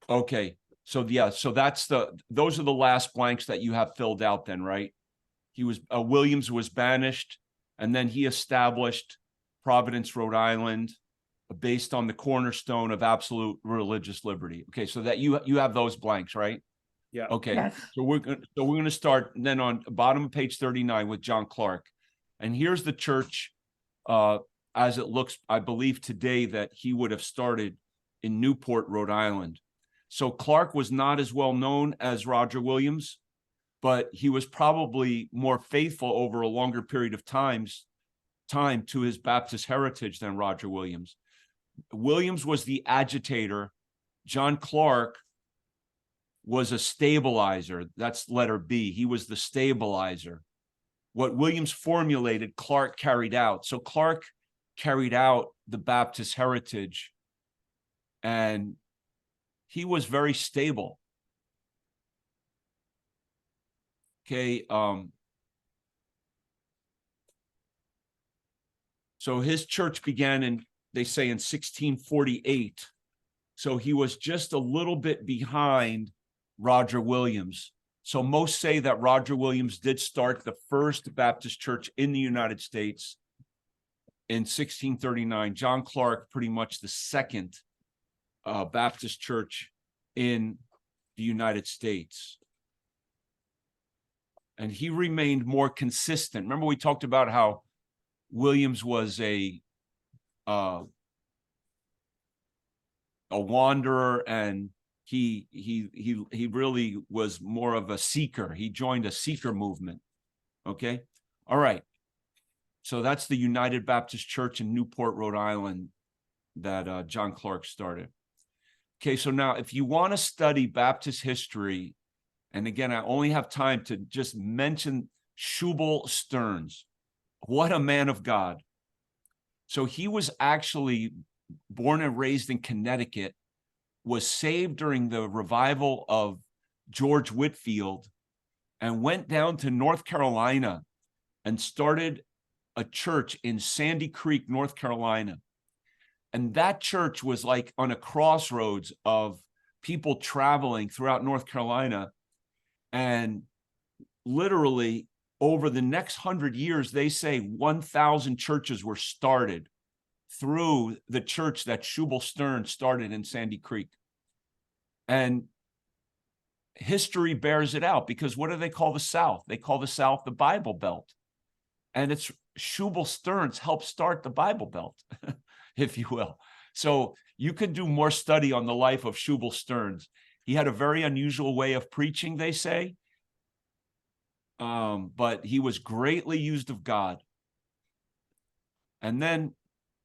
Okay. So yeah, so those are the last blanks that you have filled out then, right? He was Williams was banished, and then he established Providence, Rhode Island, based on the cornerstone of absolute religious liberty. Okay, so that you have those blanks, right? Yeah. Okay. Yes. So we're going to start then on the bottom of page 39 with John Clarke. And here's the church as it looks, I believe today, that he would have started in Newport, Rhode Island. So Clarke was not as well known as Roger Williams, but he was probably more faithful over a longer period of time to his Baptist heritage than Roger Williams. Williams was the agitator. John Clarke was a stabilizer. That's letter B. He was the stabilizer. What Williams formulated, Clarke carried out. So Clarke carried out the Baptist heritage, and he was very stable. Okay. So his church began in, they say, in 1648. So he was just a little bit behind Roger Williams. So most say that Roger Williams did start the first Baptist church in the United States in 1639. John Clarke, pretty much the second Baptist church in the United States. And he remained more consistent. Remember, we talked about how Williams was a wanderer, and he really was more of a seeker. He joined a seeker movement. Okay. All right. So that's the United Baptist Church in Newport, Rhode Island that John Clarke started. Okay. So now if you want to study Baptist history, and again, I only have time to just mention Shubal Stearns. What a man of God. So he was actually born and raised in Connecticut, was saved during the revival of George Whitfield, and went down to North Carolina and started a church in Sandy Creek, North Carolina. And that church was like on a crossroads of people traveling throughout North Carolina. And literally over the next 100 years, they say 1,000 churches were started through the church that Shubal Stearns started in Sandy Creek. And history bears it out, because what do they call the South? They call the South the Bible Belt. And it's Shubal Stearns helped start the Bible Belt, if you will. So you could do more study on the life of Shubal Stearns. He had a very unusual way of preaching, they say, but he was greatly used of God. And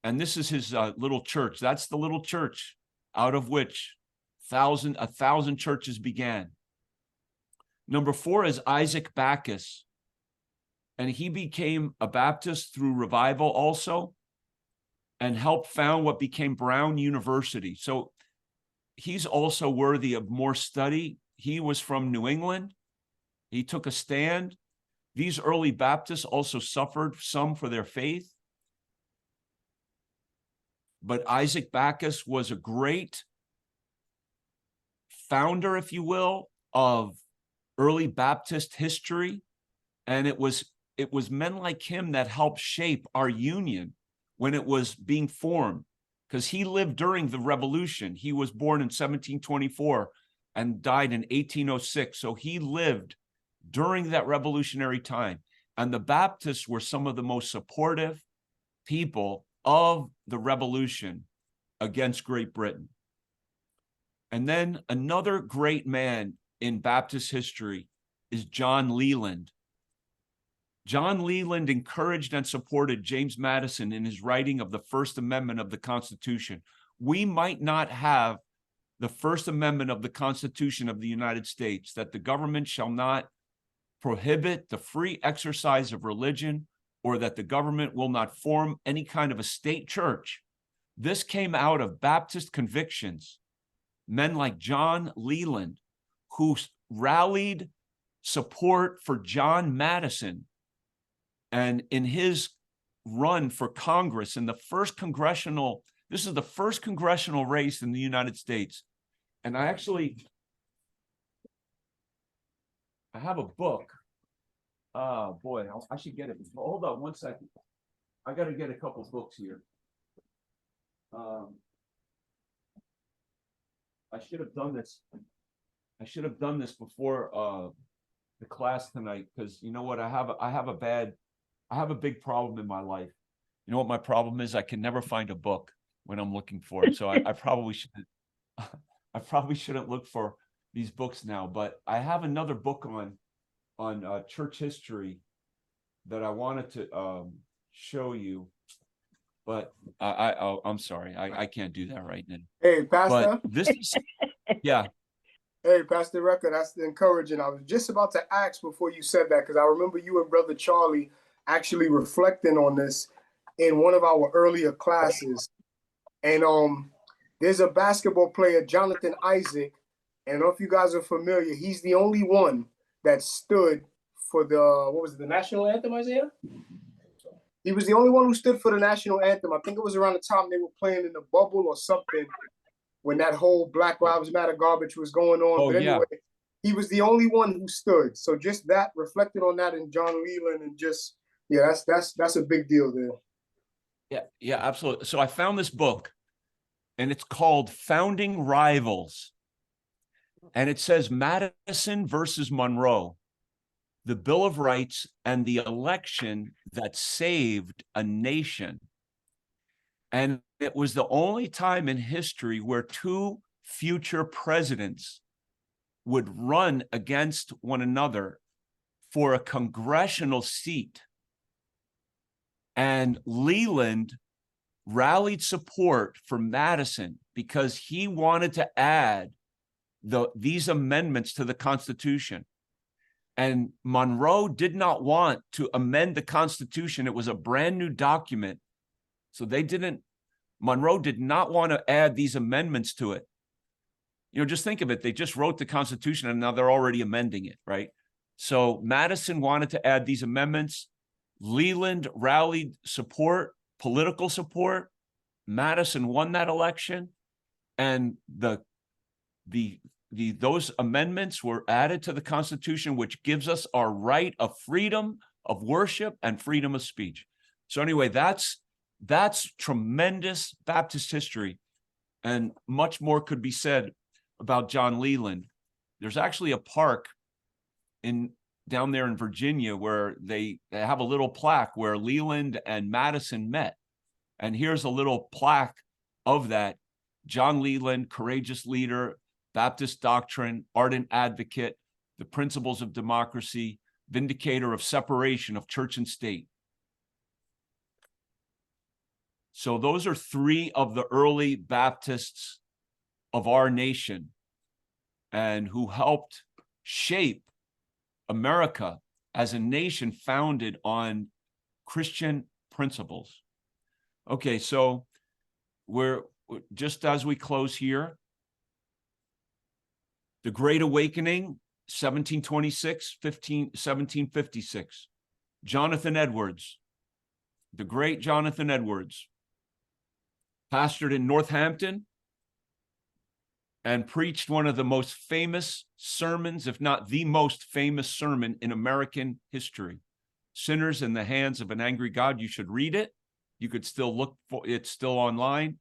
this is his little church. That's the little church out of which 1,000 churches began. Number 4 is Isaac Backus. And he became a Baptist through revival also, and helped found what became Brown University. So he's also worthy of more study. He was from New England. He took a stand. These early Baptists also suffered some for their faith. But Isaac Backus was a great founder, if you will, of early Baptist history. And it was men like him that helped shape our union when it was being formed, because he lived during the Revolution. He was born in 1724 and died in 1806. So he lived during that revolutionary time. And the Baptists were some of the most supportive people of the revolution against Great Britain. And then another great man in Baptist history is John Leland. John Leland encouraged and supported James Madison in his writing of the First Amendment of the Constitution. We might not have the First Amendment of the Constitution of the United States, that the government shall not prohibit the free exercise of religion, or that the government will not form any kind of a state church. This came out of Baptist convictions. Men like John Leland, who rallied support for John Madison, and in his run for Congress in the first congressional, this is the first congressional race in the United States. And I have a book. Oh boy, I should get it. Hold on one second. I got to get a couple books here. I should have done this. I should have done this before the class tonight, because you know what? I have a big problem in my life. You know what my problem is? I can never find a book when I'm looking for it. So I probably shouldn't look for these books now. But I have another book on church history that I wanted to show you. But I'm sorry, I can't do that right now. Hey, Pastor. But this is, yeah. Hey, Pastor Rucker, that's encouraging. I was just about to ask before you said that, because I remember you and Brother Charlie actually reflecting on this in one of our earlier classes. And there's a basketball player, Jonathan Isaac, and I don't know if you guys are familiar. He's the only one that stood for the national anthem, Isaiah? He was the only one who stood for the national anthem. I think it was around the time they were playing in the bubble or something, when that whole Black Lives Matter garbage was going on. Oh, but anyway, yeah. He was the only one who stood. So just that, reflected on that in John Leland, and just, yeah, that's a big deal there. Yeah, absolutely. So I found this book, and it's called Founding Rivals. And it says Madison versus Monroe, the Bill of Rights and the election that saved a nation. And it was the only time in history where two future presidents would run against one another for a congressional seat. And Leland rallied support for Madison because he wanted to add these amendments to the Constitution. And Monroe did not want to amend the Constitution. It was a brand new document. So Monroe did not want to add these amendments to it. You know, just think of it. They just wrote the Constitution and now they're already amending it, right? So Madison wanted to add these amendments. Leland rallied support, political support. Madison won that election, and those amendments were added to the Constitution, which gives us our right of freedom of worship and freedom of speech. So anyway, that's tremendous Baptist history, and much more could be said about John Leland. There's actually a park down there in Virginia where they have a little plaque where Leland and Madison met. And here's a little plaque of that. John Leland, courageous leader, Baptist doctrine, ardent advocate, the principles of democracy, vindicator of separation of church and state. So those are three of the early Baptists of our nation, and who helped shape America as a nation founded on Christian principles. Okay, so we're just as we close here, the Great Awakening, 1756. Jonathan Edwards, the great Jonathan Edwards, pastored in Northampton and preached one of the most famous sermons, if not the most famous sermon in American history. Sinners in the Hands of an Angry God. You should read it. You could still look for it, it's still online.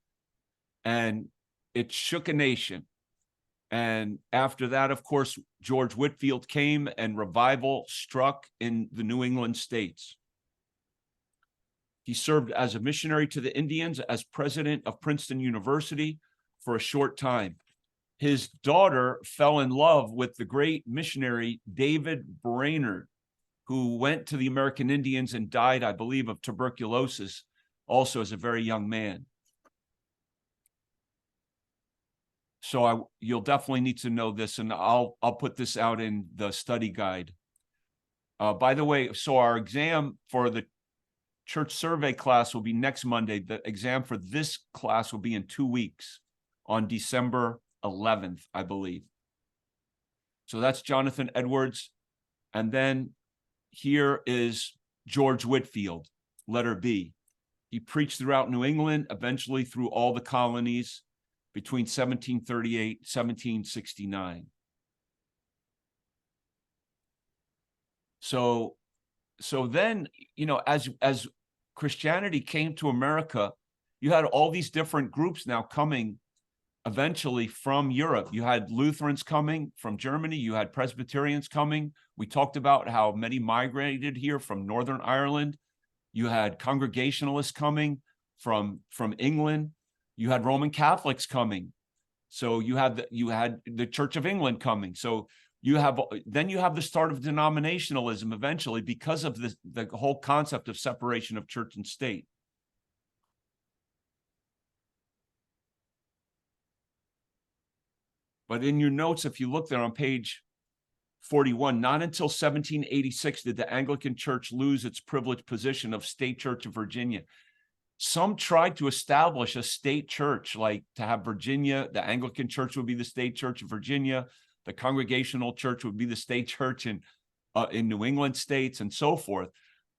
And it shook a nation. And after that, of course, George Whitfield came and revival struck in the New England states. He served as a missionary to the Indians as president of Princeton University for a short time. His daughter fell in love with the great missionary David Brainerd, who went to the American Indians and died, I believe, of tuberculosis, also as a very young man. So you'll definitely need to know this, and I'll put this out in the study guide. By the way, so our exam for the church survey class will be next Monday. The exam for this class will be in 2 weeks on December 11th, I believe. So that's Jonathan Edwards. And then here is George Whitfield, letter B. He preached throughout New England, eventually through all the colonies. between 1738, 1769. So then, you know, as Christianity came to America, you had all these different groups now coming eventually from Europe. You had Lutherans coming from Germany. You had Presbyterians coming. We talked about how many migrated here from Northern Ireland. You had Congregationalists coming from England. You had Roman Catholics coming. So you had the Church of England coming. So then you have the start of denominationalism eventually because of the whole concept of separation of church and state. But in your notes, if you look there on page 41, not until 1786 did the Anglican Church lose its privileged position of state church of Virginia. Some tried to establish a state church, like to have Virginia, the Anglican Church would be the state church of Virginia, the Congregational Church would be the state church in New England states and so forth.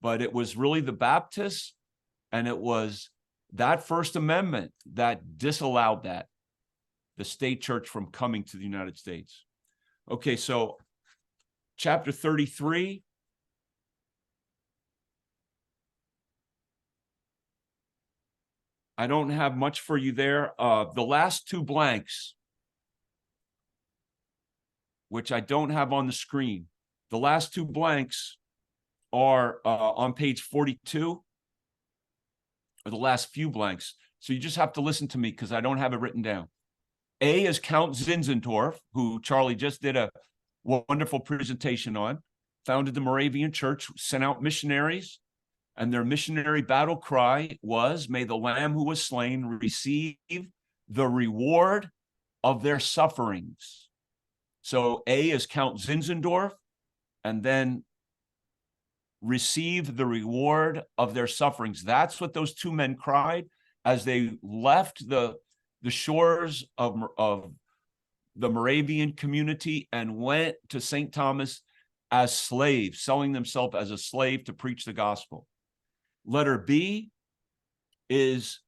But it was really the Baptists, and it was that First Amendment that disallowed that, the state church from coming to the United States. Okay, so chapter 33. I don't have much for you there. The last two blanks, which I don't have on the screen. The last two blanks are on page 42, or the last few blanks. So you just have to listen to me because I don't have it written down. A is Count Zinzendorf, who Charlie just did a wonderful presentation on, founded the Moravian Church, sent out missionaries, and their missionary battle cry was, "May the Lamb who was slain receive the reward of their sufferings." So A is Count Zinzendorf, and then receive the reward of their sufferings. That's what those two men cried as they left the shores of the Moravian community and went to St. Thomas as slaves, selling themselves as a slave to preach the gospel. Letter B is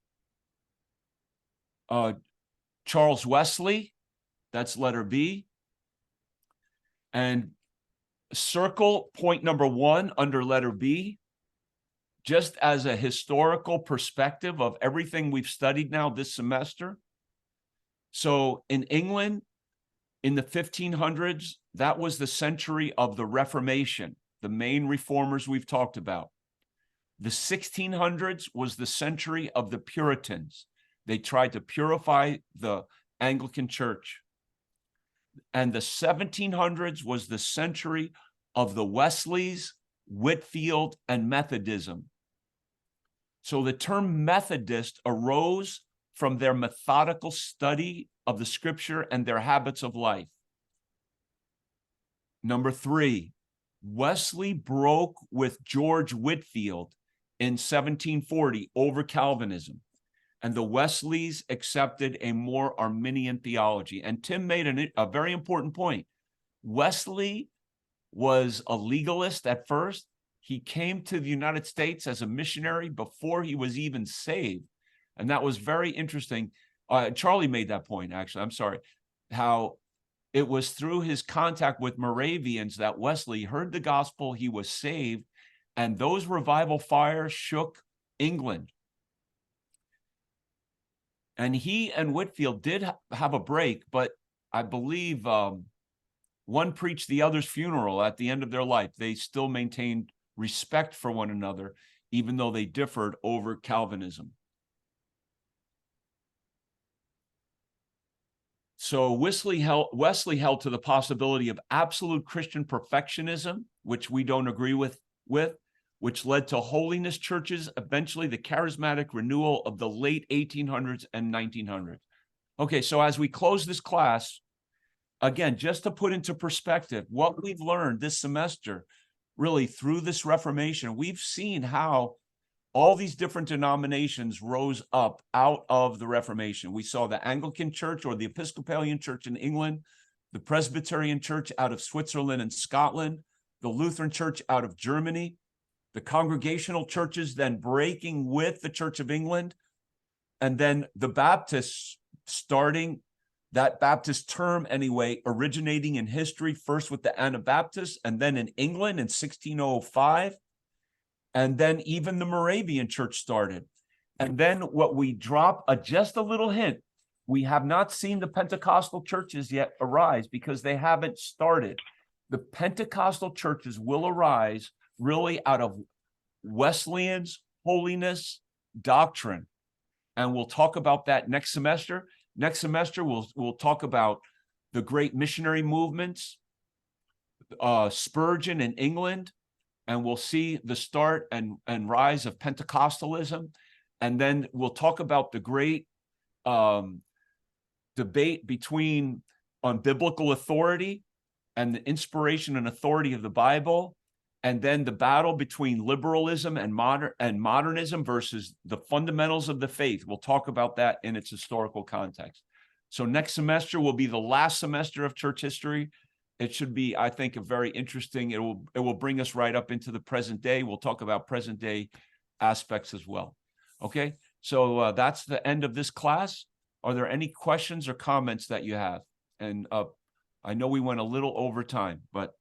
Charles Wesley. That's letter B. And circle point number 1 under letter B, just as a historical perspective of everything we've studied now this semester. So in England, in the 1500s, that was the century of the Reformation, the main reformers we've talked about. The 1600s was the century of the Puritans. They tried to purify the Anglican Church. And the 1700s was the century of the Wesleys, Whitfield, and Methodism. So the term Methodist arose from their methodical study of the scripture and their habits of life. Number 3, Wesley broke with George Whitfield in 1740 over Calvinism, and the Wesleys accepted a more Arminian theology. And Tim made a very important point. Wesley was a legalist at first. He came to the United States as a missionary before he was even saved. And that was very interesting. Charlie made that point, actually. I'm sorry. How it was through his contact with Moravians that Wesley heard the gospel, he was saved, and those revival fires shook England. And he and Whitfield did have a break, but I believe one preached the other's funeral at the end of their life. They still maintained respect for one another, even though they differed over Calvinism. So Wesley held to the possibility of absolute Christian perfectionism, which we don't agree with, which led to holiness churches, eventually the charismatic renewal of the late 1800s and 1900s. Okay, so as we close this class, again, just to put into perspective what we've learned this semester, really through this Reformation, we've seen how all these different denominations rose up out of the Reformation. We saw the Anglican Church or the Episcopalian Church in England, the Presbyterian Church out of Switzerland and Scotland, the Lutheran Church out of Germany, the Congregational churches then breaking with the Church of England, and then the Baptists starting that Baptist term anyway, originating in history, first with the Anabaptists and then in England in 1605. And then even the Moravian church started. And then what we drop, just a little hint, we have not seen the Pentecostal churches yet arise because they haven't started. The Pentecostal churches will arise really out of Wesleyan's holiness doctrine. And we'll talk about that next semester. Next semester, we'll talk about the great missionary movements, Spurgeon in England, and we'll see the start and rise of Pentecostalism. And then we'll talk about the great debate between on biblical authority and the inspiration and authority of the Bible, and then the battle between liberalism and modernism versus the fundamentals of the faith. We'll talk about that in its historical context. So next semester will be the last semester of church history. It should be, I think, a very interesting. It will bring us right up into the present day. We'll talk about present day aspects as well. Okay, so that's the end of this class. Are there any questions or comments that you have? And I know we went a little over time, but